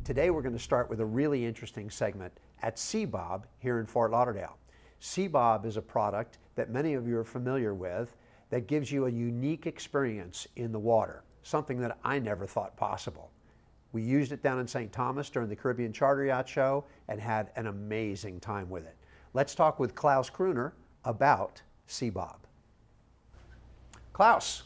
Today we're going to start with a really interesting segment at SEABOB here in Fort Lauderdale. SEABOB is a product that many of you are familiar with that gives you a unique experience in the water, something that I never thought possible. We used it down in St. Thomas during the Caribbean Charter Yacht Show and had an amazing time with it. Let's talk with Klaus Kruner about SEABOB. Klaus,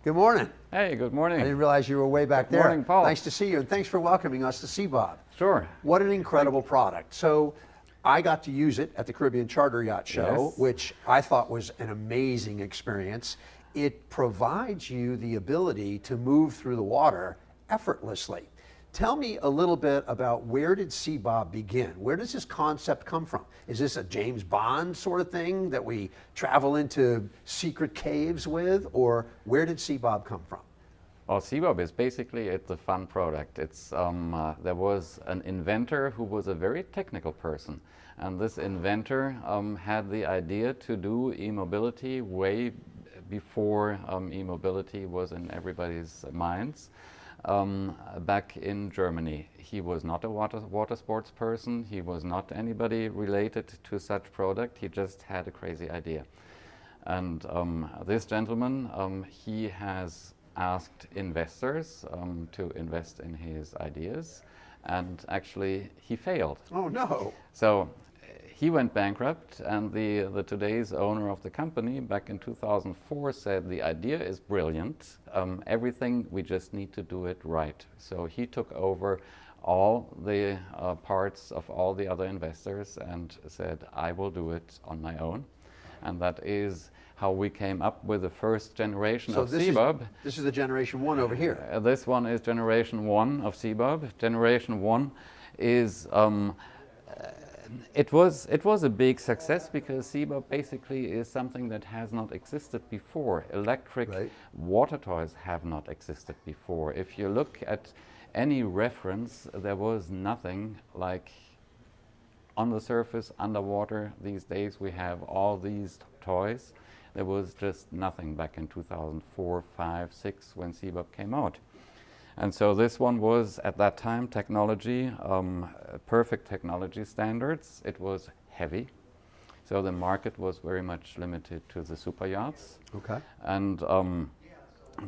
good morning. Hey, good morning. I didn't realize you were way back there. Good morning, Paul. Nice to see you, and thanks for welcoming us to SEABOB. Sure. What an incredible product. So I got to use it at the Caribbean Charter Yacht Show, Yes. which I thought was an amazing experience. It provides you the ability to move through the water effortlessly. Tell me a little bit about where did SEABOB begin? Where does this concept come from? Is this a James Bond sort of thing that we travel into secret caves with, or where did SEABOB come from? Well, SEABOB is basically, it's a fun product. It's there was an inventor who was a very technical person, and this inventor had the idea to do e-mobility way before e-mobility was in everybody's minds. Back in Germany. He was not a water sports person. He was not anybody related to such product. He just had a crazy idea. And this gentleman, he has asked investors to invest in his ideas, and actually he failed. Oh no. So he went bankrupt, and the today's owner of the company back in 2004 said the idea is brilliant, everything, we just need to do it right. So he took over all the parts of all the other investors and said, I will do it on my own. And that is how we came up with the first generation of SEABOB. This is the generation 1 over here. This one is generation 1 of SEABOB. Generation 1 is it was a big success because SEABOB basically is something that has not existed before. Electric water toys have not existed before. If you look at any reference, there was nothing like on the surface, underwater. These days we have all these toys. There was just nothing back in 2004, 5, 6 when SEABOB came out. And so this one was, at that time, technology, perfect technology standards. It was heavy. So the market was very much limited to the super yachts. Okay. And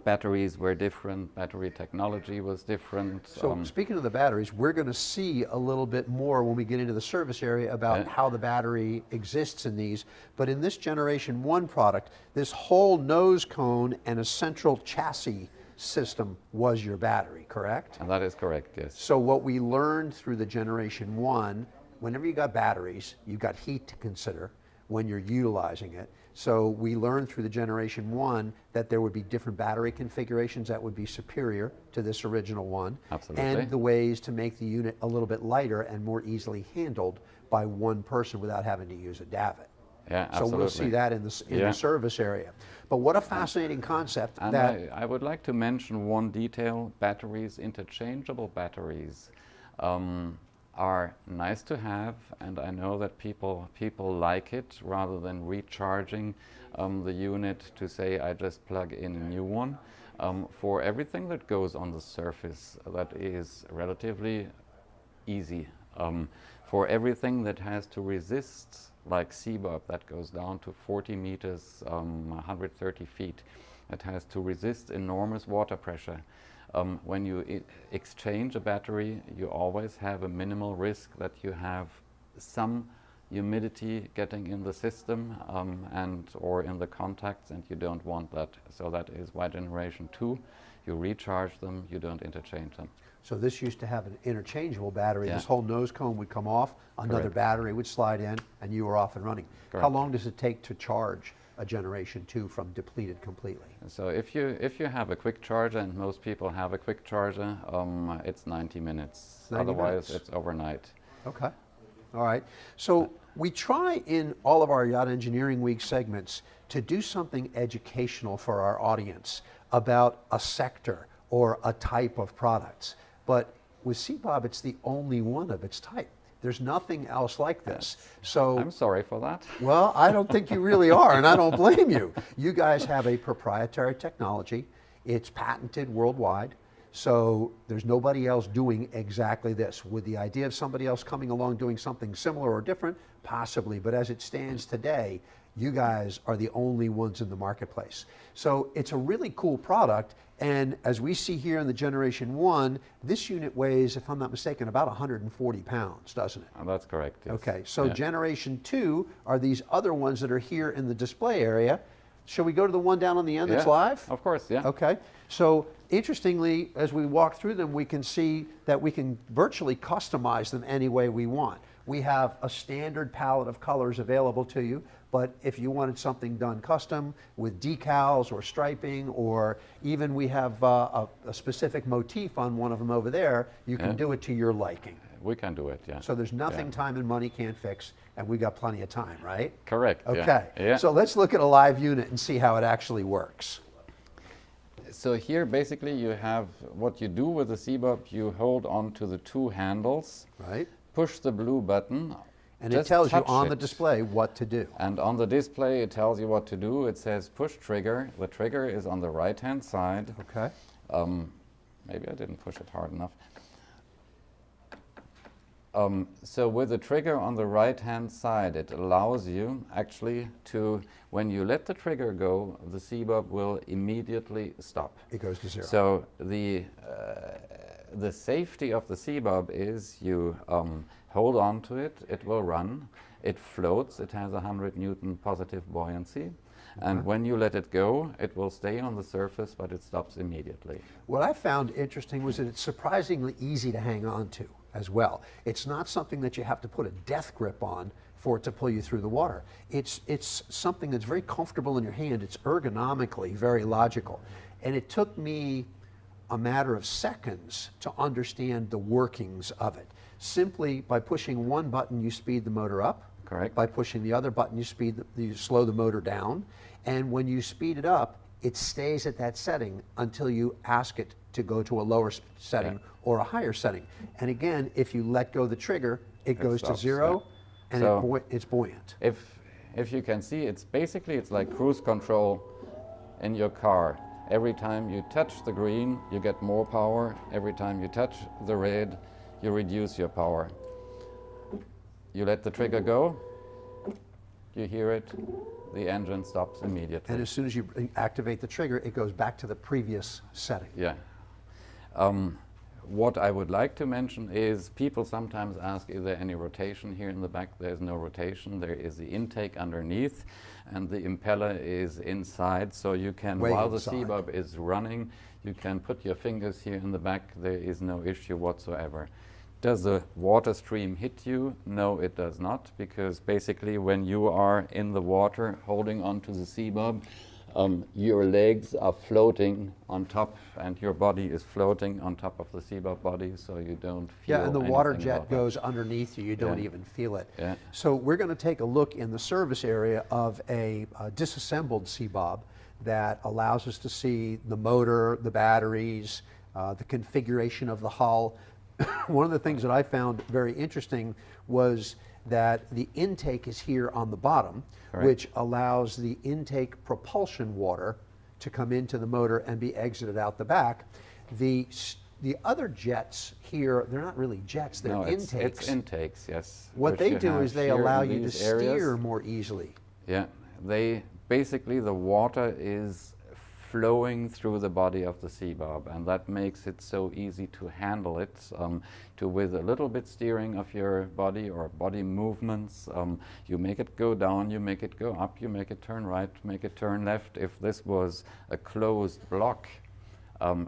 batteries were different, battery technology was different. So speaking of the batteries, we're going to see a little bit more when we get into the service area about how the battery exists in these. But in this generation 1 product, this whole nose cone and a central chassis system was your battery, correct? And that is correct, yes. So what we learned through the generation 1, whenever you got batteries, you've got heat to consider when you're utilizing it. So we learned through the generation 1 that there would be different battery configurations that would be superior to this original one. Absolutely. And the ways to make the unit a little bit lighter and more easily handled by one person without having to use a davit. Yeah, absolutely. So we'll see that in the service area. But what a fascinating concept. And I would like to mention one detail. Batteries, interchangeable batteries, are nice to have, and I know that people like it rather than recharging the unit to say I just plug in a new one. For everything that goes on the surface, that is relatively easy. For everything that has to resist, like SEABOB, that goes down to 40 meters, 130 feet, that has to resist enormous water pressure. When you exchange a battery, you always have a minimal risk that you have some humidity getting in the system or in the contacts, and you don't want that. So that is why generation 2, you recharge them, you don't interchange them. So this used to have an interchangeable battery. Yeah. This whole nose cone would come off, another battery would slide in, and you were off and running. Correct. How long does it take to charge a generation 2 from depleted completely? So if you have a quick charger, and most people have a quick charger, it's 90 minutes. 90 Otherwise, minutes. it's overnight. Okay. All right. So we try in all of our Yacht Engineering Week segments to do something educational for our audience about a sector or a type of products. But with SEABOB, it's the only one of its type. There's nothing else like this. So I'm sorry for that. Well, I don't think you really are, and I don't blame you. You guys have a proprietary technology. It's patented worldwide. So there's nobody else doing exactly this. With the idea of somebody else coming along doing something similar or different, possibly, but as it stands today, you guys are the only ones in the marketplace. So it's a really cool product, and as we see here in the Generation 1, this unit weighs, if I'm not mistaken, about 140 pounds, doesn't it? That's correct, yes. Okay, so Yeah. Generation 2 are these other ones that are here in the display area. Shall we go to the one down on the end that's Yeah, live? Of course, yeah. Okay, so interestingly, as we walk through them, we can see that we can virtually customize them any way we want. We have a standard palette of colors available to you, but if you wanted something done custom with decals or striping, or even we have a specific motif on one of them over there, you can Yeah. do it to your liking. We can do it, yeah. So there's nothing Yeah. time and money can't fix, and we got plenty of time, right? Correct, yeah. Okay, Yeah. so let's look at a live unit and see how it actually works. So here basically you have what you do with the SEABOB, you hold on to the two handles, Right? push the blue button, And it just tells you touch on the it. display what to do. And on the display it tells you what to do. It says push trigger. The trigger is on the right hand side. Okay. Maybe I didn't push it hard enough. So with the trigger on the right hand side, it allows you actually to, when you let the trigger go, the SEABOB will immediately stop. It goes to zero. So the safety of the SEABOB is you hold on to it, it will run, it floats, it has 100 Newton positive buoyancy, and when you let it go, it will stay on the surface, but it stops immediately. What I found interesting was that it's surprisingly easy to hang on to as well. It's not something that you have to put a death grip on for it to pull you through the water. It's something that's very comfortable in your hand. It's ergonomically very logical. And it took me a matter of seconds to understand the workings of it. Simply by pushing one button, you speed the motor up. Correct. By pushing the other button, you slow the motor down. And when you speed it up, it stays at that setting until you ask it to go to a lower setting Yeah. or a higher setting. And again, if you let go the trigger, it goes stops, to zero, yeah. and So it's buoyant. If you can see, it's like cruise control in your car. Every time you touch the green, you get more power. Every time you touch the red, you reduce your power. You let the trigger go, you hear it, the engine stops immediately. And as soon as you activate the trigger, it goes back to the previous setting. Yeah. What I would like to mention is people sometimes ask, is there any rotation here in the back? There's no rotation. There is the intake underneath, and the impeller is inside, so you can, Way while inside. the SEABOB is running, you can put your fingers here in the back. There is no issue whatsoever. Does the water stream hit you? No, it does not, because basically when you are in the water holding onto the SEABOB, your legs are floating on top, and your body is floating on top of the SEABOB body, so you don't feel Yeah, and the water anything jet about that. goes underneath you. You don't Yeah. even feel it. Yeah. So we're going to take a look in the service area of a disassembled SEABOB that allows us to see the motor, the batteries, the configuration of the hull. One of the things that I found very interesting was that the intake is here on the bottom, Correct. which allows the intake propulsion water to come into the motor and be exited out the back. The other jets here, they're not really jets, they're No, intakes. it's intakes, yes. What which they you do have is they here allow in you to these areas. steer more easily. Yeah, basically the water is flowing through the body of the SEABOB, and that makes it so easy to handle it. With a little bit steering of your body or body movements, you make it go down, you make it go up, you make it turn right, make it turn left. If this was a closed block,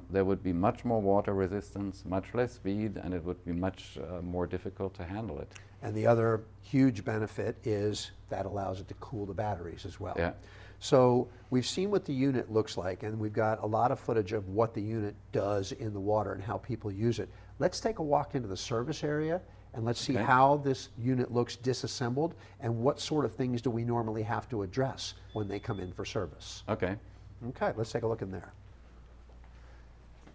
there would be much more water resistance, much less speed, and it would be much more difficult to handle it. And the other huge benefit is that allows it to cool the batteries as well. Yeah. So we've seen what the unit looks like, and we've got a lot of footage of what the unit does in the water and how people use it. Let's take a walk into the service area and let's see Okay. how this unit looks disassembled and what sort of things do we normally have to address when they come in for service. Okay. Okay, let's take a look in there.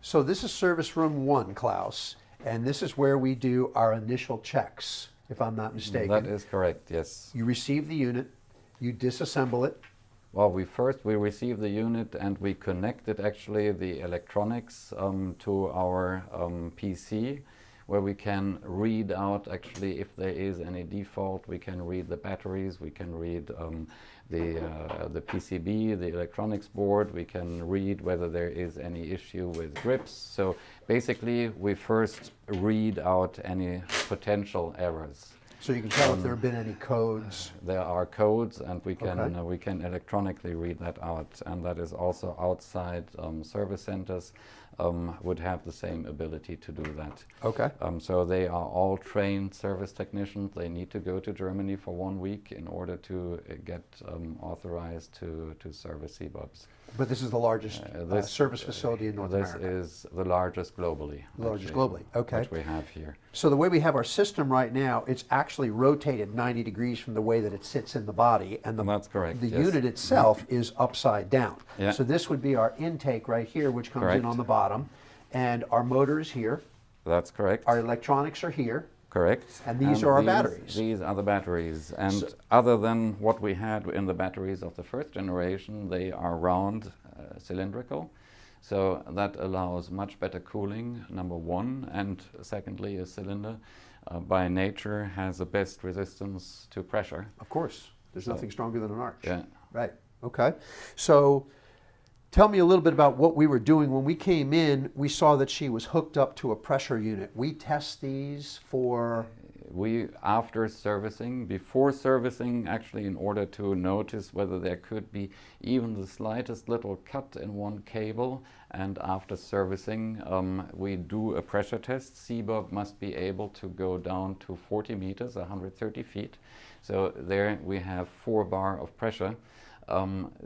So this is service room 1, Klaus, and this is where we do our initial checks, if I'm not mistaken. That is correct, yes. You receive the unit, you disassemble it, Well, we receive the unit and we connected actually the electronics to our PC, where we can read out actually if there is any default. We can read the batteries, we can read the PCB, the electronics board. We can read whether there is any issue with grips. So basically, we first read out any potential errors. So you can tell if there have been any codes. There are codes, and we Okay. we can electronically read that out, and that is also outside service centers would have the same ability to do that. Okay. So they are all trained service technicians. They need to go to Germany for 1 week in order to get authorized to service SEABOBs. But this is the largest service facility in North America. This is the largest globally. The largest actually, globally, okay. Which we have here. So the way we have our system right now, it's actually rotated 90 degrees from the way that it sits in the body, and That's correct, the yes. unit itself is upside down. Yeah. So this would be our intake right here, which comes in Correct. on the bottom, and our motor is here, That's correct. our electronics are here, Correct. And these are our batteries. These are the batteries. And So- other than what we had in the batteries of the first generation, they are round, cylindrical. So that allows much better cooling, number one. And secondly, a cylinder by nature has the best resistance to pressure. of course. There's nothing stronger than an arch. Yeah. Right, okay. So tell me a little bit about what we were doing. When we came in, we saw that she was hooked up to a pressure unit. We test these for... After servicing, before servicing, actually, in order to notice whether there could be even the slightest little cut in one cable, and after servicing, we do a pressure test. SEABOB must be able to go down to 40 meters, 130 feet. So there we have 4 bar of pressure.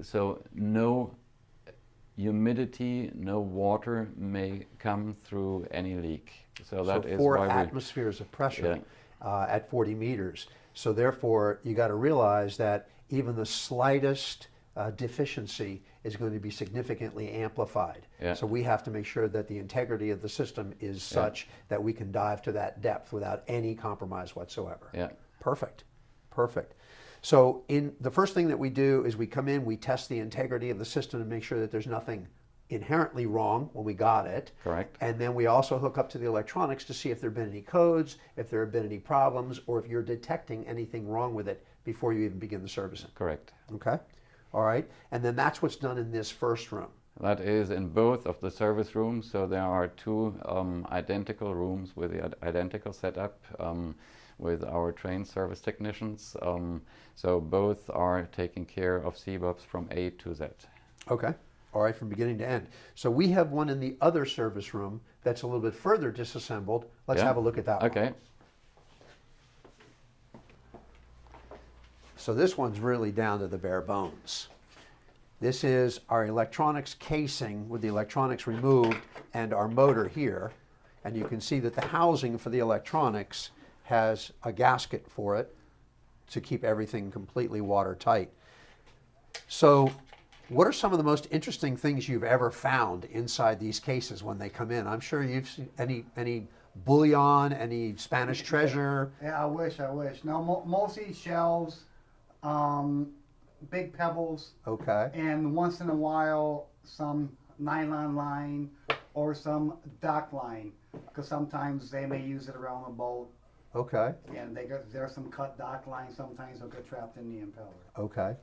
So no humidity, no water may come through any leak. So that is 4 why atmospheres of pressure. Yeah. At 40 meters. So therefore, you got to realize that even the slightest deficiency is going to be significantly amplified. Yeah. So we have to make sure that the integrity of the system is such that we can dive to that depth without any compromise whatsoever. Yeah. Perfect. Perfect. So the first thing that we do is we come in, we test the integrity of the system to make sure that there's nothing inherently wrong when we got it. Correct. And then we also hook up to the electronics to see if there have been any codes, if there have been any problems, or if you're detecting anything wrong with it before you even begin the servicing. Correct. Okay? All right. And then that's what's done in this first room. That is in both of the service rooms. So there are 2 identical rooms with the identical setup with our trained service technicians. So both are taking care of SEABOBs from A to Z. Okay. All right, from beginning to end. So we have one in the other service room that's a little bit further disassembled. Let's Yeah. have a look at that one. Okay. So this one's really down to the bare bones. This is our electronics casing with the electronics removed and our motor here. And you can see that the housing for the electronics has a gasket for it to keep everything completely watertight. So what are some of the most interesting things you've ever found inside these cases when they come in? I'm sure you've seen any bullion, any Spanish treasure. Yeah, I wish. No, mostly shells, big pebbles, Okay. and once in a while some nylon line or some dock line, because sometimes they may use it around a boat, Okay. and there's some cut dock line. Sometimes they'll get trapped in the impeller. Okay.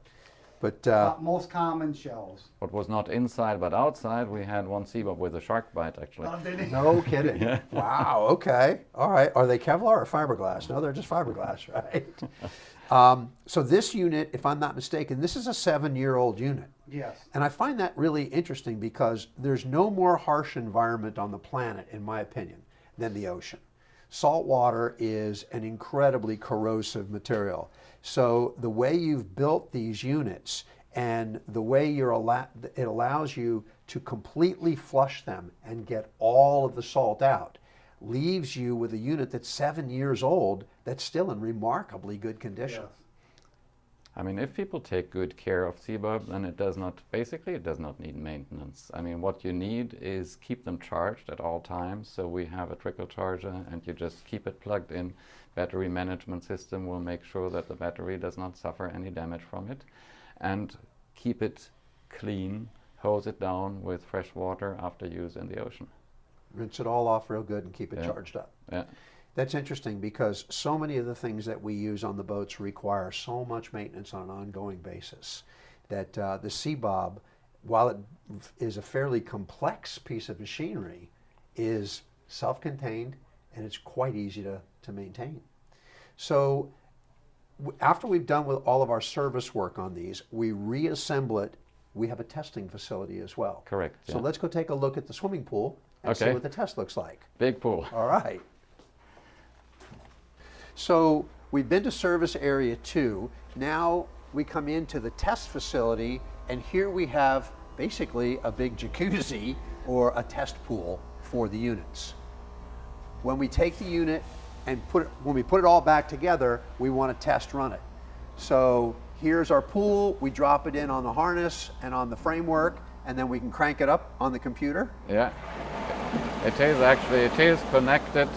But Most common shells. What was not inside but outside, we had one SEABOB with a shark bite actually. no kidding. Wow. Okay. All right. Are they Kevlar or fiberglass? No, they're just fiberglass, right? So this unit, if I'm not mistaken, this is a 7-year-old unit. Yes. And I find that really interesting because there's no more harsh environment on the planet, in my opinion, than the ocean. Salt water is an incredibly corrosive material. So the way you've built these units and the way it allows you to completely flush them and get all of the salt out leaves you with a unit that's 7 years old that's still in remarkably good condition. Yes. I mean, if people take good care of SEABOB, then it does not need maintenance. I mean, what you need is keep them charged at all times. So we have a trickle charger and you just keep it plugged in. Battery management system will make sure that the battery does not suffer any damage from it. And keep it clean, hose it down with fresh water after use in the ocean. Rinse it all off real good and keep it Yeah. charged up. Yeah. That's interesting because so many of the things that we use on the boats require so much maintenance on an ongoing basis that the SEABOB, while it is a fairly complex piece of machinery, is self-contained and it's quite easy to maintain. So after we've done with all of our service work on these, we reassemble it. We have a testing facility as well. Correct. So yeah. let's go take a look at the swimming pool and see Okay. what the test looks like. Big pool. All right. So we've been to service area 2. Now we come into the test facility, and here we have basically a big jacuzzi or a test pool for the units. When we take the unit and when we put it all back together, we want to test run it. So here's our pool. We drop it in on the harness and on the framework, and then we can crank it up on the computer. Yeah. It is connected.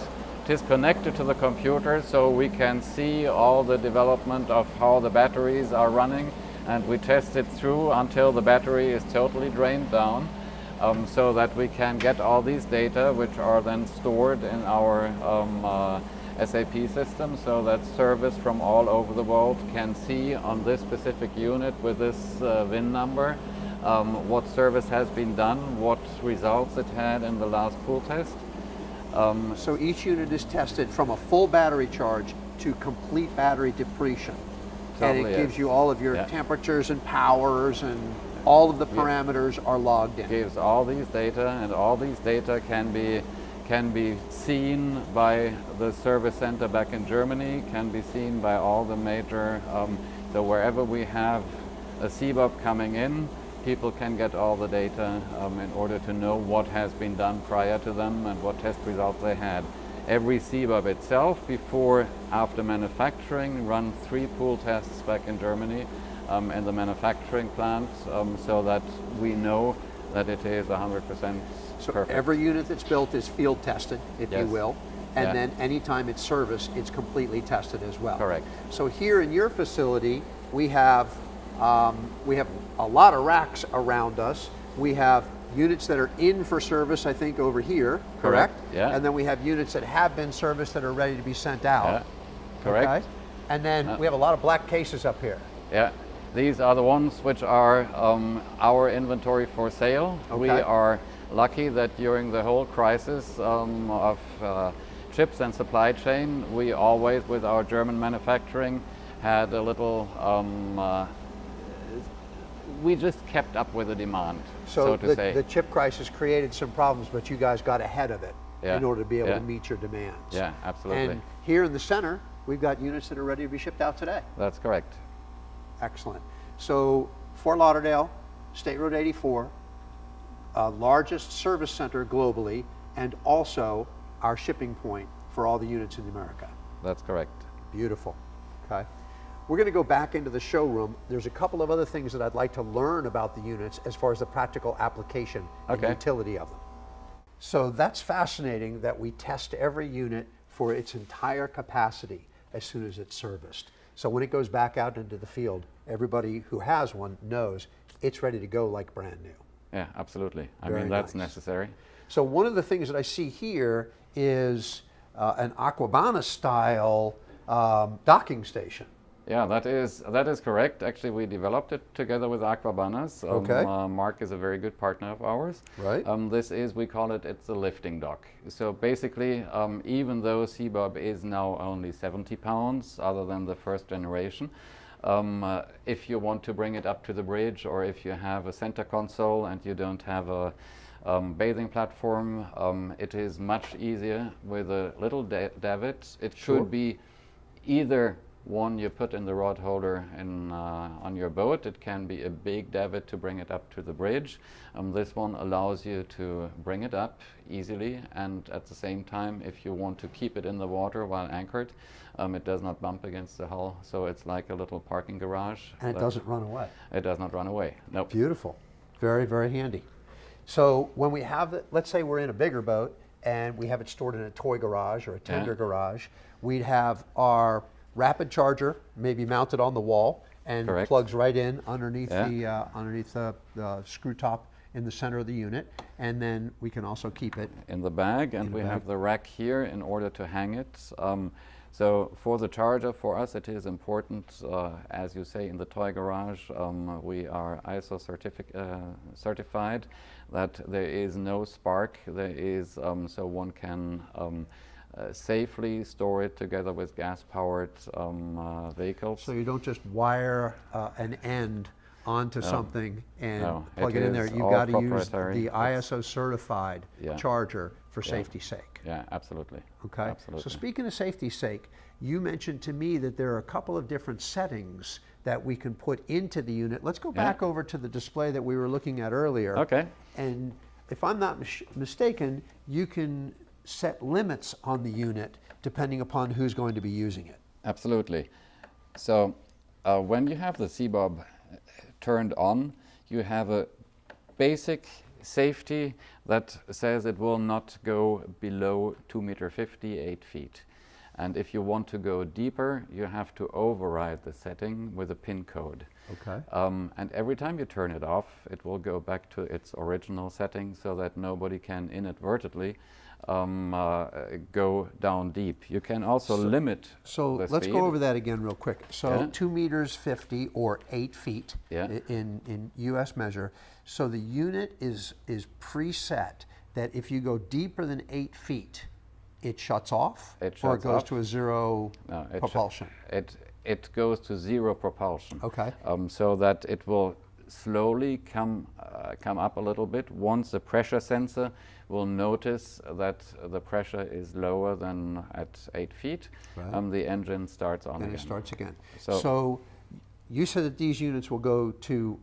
It is connected to the computer, so we can see all the development of how the batteries are running, and we test it through until the battery is totally drained down, so that we can get all these data, which are then stored in our SAP system, so that service from all over the world can see on this specific unit with this VIN number what service has been done, what results it had in the last pool test. So each unit is tested from a full battery charge to complete battery depletion. And it Totally, gives yes. you all of your Yeah. temperatures and powers, and all of the parameters are logged in. Gives all these data, and all these data can be seen by the service center back in Germany, can be seen by all the major, so wherever we have a SEABOB coming in, people can get all the data in order to know what has been done prior to them and what test results they had. Every SEABOB itself, after manufacturing, run 3 pool tests back in Germany in the manufacturing plant, so that we know that it is 100% So perfect. every unit that's built is field tested, if you Yes. will, and Yeah. then anytime it's serviced, it's completely tested as well. Correct. So here in your facility, we have a lot of racks around us. We have units that are in for service, I think, over here, correct? Yeah. And then we have units that have been serviced that are ready to be sent out. Yeah. Correct. Okay? And then we have a lot of black cases up here. Yeah, these are the ones which are our inventory for sale. We Okay. are lucky that during the whole crisis of chips and supply chain, we always, with our German manufacturing, had a little, we just kept up with the demand, so to say. The chip crisis created some problems, but you guys got ahead of it Yeah. in order to be able Yeah. to meet your demands. Yeah, absolutely. And here in the center, we've got units that are ready to be shipped out today. That's correct. Excellent. So Fort Lauderdale, State Road 84, largest service center globally, and also our shipping point for all the units in America. That's correct. Beautiful. Okay. We're going to go back into the showroom. There's a couple of other things that I'd like to learn about the units as far as the practical application and Okay. utility of them. So that's fascinating that we test every unit for its entire capacity as soon as it's serviced. So when it goes back out into the field, everybody who has one knows it's ready to go like brand new. Yeah, absolutely. I Very mean, that's nice. necessary. So one of the things that I see here is an IYBA style docking station. Yeah, that is correct. Actually, we developed it together with IYBA. Okay. Mark is a very good partner of ours. Right. We call it's a lifting dock. So basically, even though SEABOB is now only 70 pounds, other than the first generation, if you want to bring it up to the bridge, or if you have a center console and you don't have a bathing platform, it is much easier with a little davit. It Sure. could be either one you put in the rod holder on your boat. It can be a big davit to bring it up to the bridge. This one allows you to bring it up easily, and at the same time, if you want to keep it in the water while anchored, it does not bump against the hull, so it's like a little parking garage. And it doesn't run away. It does not run away. Nope. Beautiful. Very, very handy. So when we have it, let's say we're in a bigger boat and we have it stored in a toy garage or a tender garage, we'd have our rapid charger maybe mounted on the wall, and Correct. plugs right in underneath Yeah. the screw top in the center of the unit, and then we can also keep it. In the bag, and In the we bag. have the rack here in order to hang it. So for the charger, for us it is important, as you say, in the toy garage, we are ISO certified that there is no spark. There is, so one can safely store it together with gas-powered vehicles. So you don't just wire an end onto something and No, plug it it in there. is You've all got to use proprietary. the It's- ISO certified Yeah. charger for safety's sake. Yeah, absolutely. Okay. Absolutely. So speaking of safety's sake, you mentioned to me that there are a couple of different settings that we can put into the unit. Let's go back over to the display that we were looking at earlier. Okay. And if I'm not mistaken, you can set limits on the unit depending upon who's going to be using it. Absolutely. So when you have the SEABOB turned on, you have a basic safety that says it will not go below 2.50 m, 8 feet. And if you want to go deeper, you have to override the setting with a PIN code. Okay. And every time you turn it off, it will go back to its original setting so that nobody can inadvertently go down deep. You can also limit So the let's speed. go over that again real quick. So Yeah. 2 meters 50 or 8 feet Yeah. in US measure. So the unit is preset that if you go deeper than 8 feet, it shuts off, It or it shuts goes off. to a zero No, it propulsion. It goes to zero propulsion. Okay. So that it will slowly come up a little bit. Once the pressure sensor will notice that the pressure is lower than at 8 feet, Right. the engine starts on And again. it starts again. So- So you said that these units will go to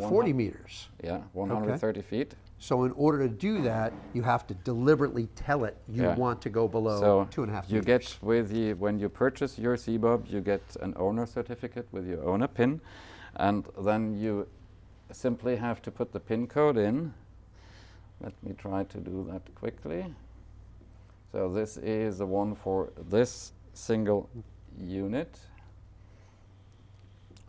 40 meters. Yeah, 130 feet. So in order to do that, you have to deliberately tell it you Yeah. want to go below So 2.5 you meters. get when you purchase your SEABOB, you get an owner certificate with your owner PIN, and then you simply have to put the PIN code in. Let me try to do that quickly. So this is the one for this single unit.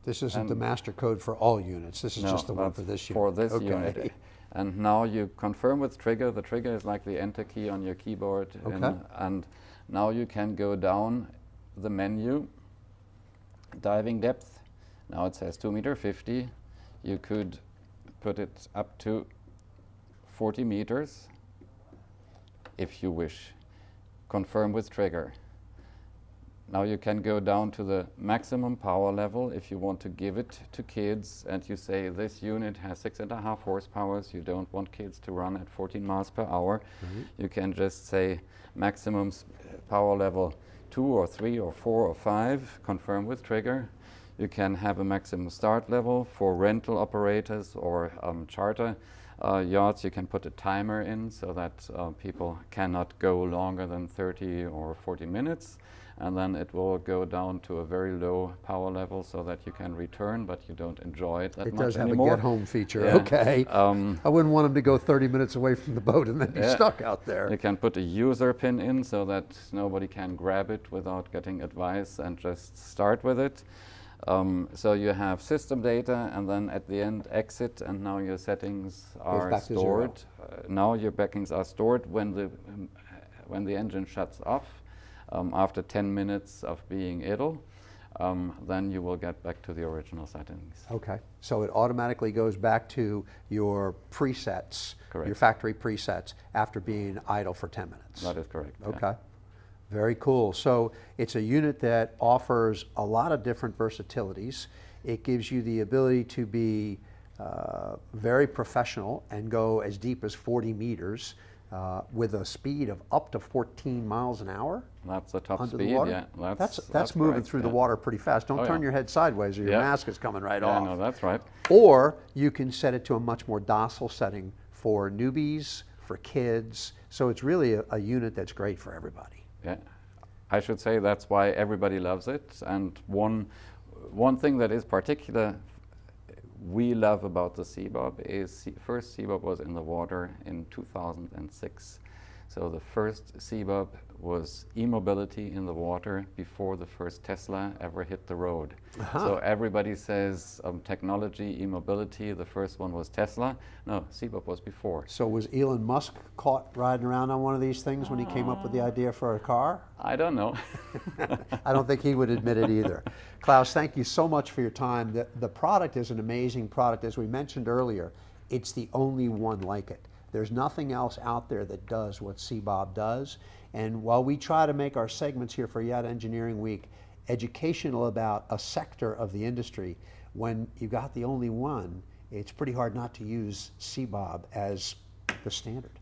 This isn't the and- master code for all units. This is No, just the one that's for this unit. for this Okay. unit. And now you confirm with trigger. The trigger is like the enter key on your keyboard. Okay. And now you can go down the menu, diving depth. Now it says 2.50 m. You could put it up to 40 meters if you wish. Confirm with trigger. Now you can go down to the maximum power level if you want to give it to kids, and you say this unit has 6.5 horsepower, you don't want kids to run at 14 miles per hour. You can just say maximum power level 2 or 3 or 4 or 5, confirm with trigger. You can have a maximum start level for rental operators or charter yachts. You can put a timer in so that people cannot go longer than 30 or 40 minutes. And then it will go down to a very low power level so that you can return, but you don't enjoy it that It much does have anymore. a get home feature. Yeah. Okay. I wouldn't want them to go 30 minutes away from the boat and then be Yeah. stuck out there. You can put a user pin in so that nobody can grab it without getting advice and just start with it. So you have system data, and then at the end exit, and now your settings are back to zero. stored. Now your backings are stored when the engine shuts off. After 10 minutes of being idle, then you will get back to the original settings. Okay. So it automatically goes back to your presets, Correct. your factory presets, after being idle for 10 minutes. That is correct. yeah. Okay. Very cool. So it's a unit that offers a lot of different versatilities. It gives you the ability to be very professional and go as deep as 40 meters with a speed of up to 14 miles an hour That's the top under speed. the water. Yeah, That's moving correct, through yeah. the water pretty fast. Don't Oh, turn yeah. your head sideways or your Yeah. mask is coming right Yeah, off. no, that's right. Or you can set it to a much more docile setting for newbies, for kids. So it's really a unit that's great for everybody. Yeah, I should say that's why everybody loves it. And one thing that is particular we love about the SEABOB is first SEABOB was in the water in 2006. So the first SEABOB was e-mobility in the water before the first Tesla ever hit the road. So everybody says technology, e-mobility, the first one was Tesla. No, SEABOB was before. So was Elon Musk caught riding around on one of these things when he came up with the idea for a car? I don't know. I don't think he would admit it either. Klaus, thank you so much for your time. The product is an amazing product. As we mentioned earlier, it's the only one like it. There's nothing else out there that does what SEABOB does. And while we try to make our segments here for Yacht Engineering Week educational about a sector of the industry, when you got the only one, it's pretty hard not to use SEABOB as the standard.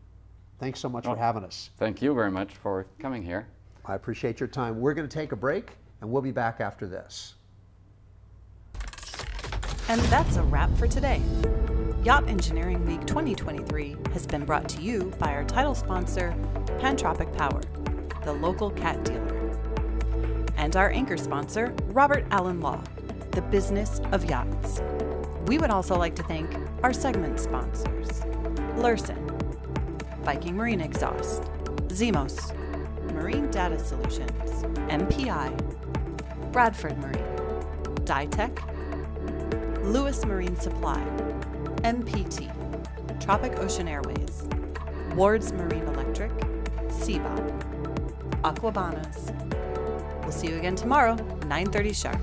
Thanks so much for having us. Thank you very much for coming here. I appreciate your time. We're going to take a break, and we'll be back after this. And that's a wrap for today. Yacht Engineering Week 2023 has been brought to you by our title sponsor, Pantropic Power, the local cat dealer, and our anchor sponsor, Robert Allen Law, the business of yachts. We would also like to thank our segment sponsors, Lursen, Viking Marine Exhaust, Zemos, Marine Data Solutions, MPI, Bradford Marine, Dytech, Lewis Marine Supply, MPT, Tropic Ocean Airways, Ward's Marine Electric, SEABOB, Aquabanas. We'll see you again tomorrow, 9:30 sharp.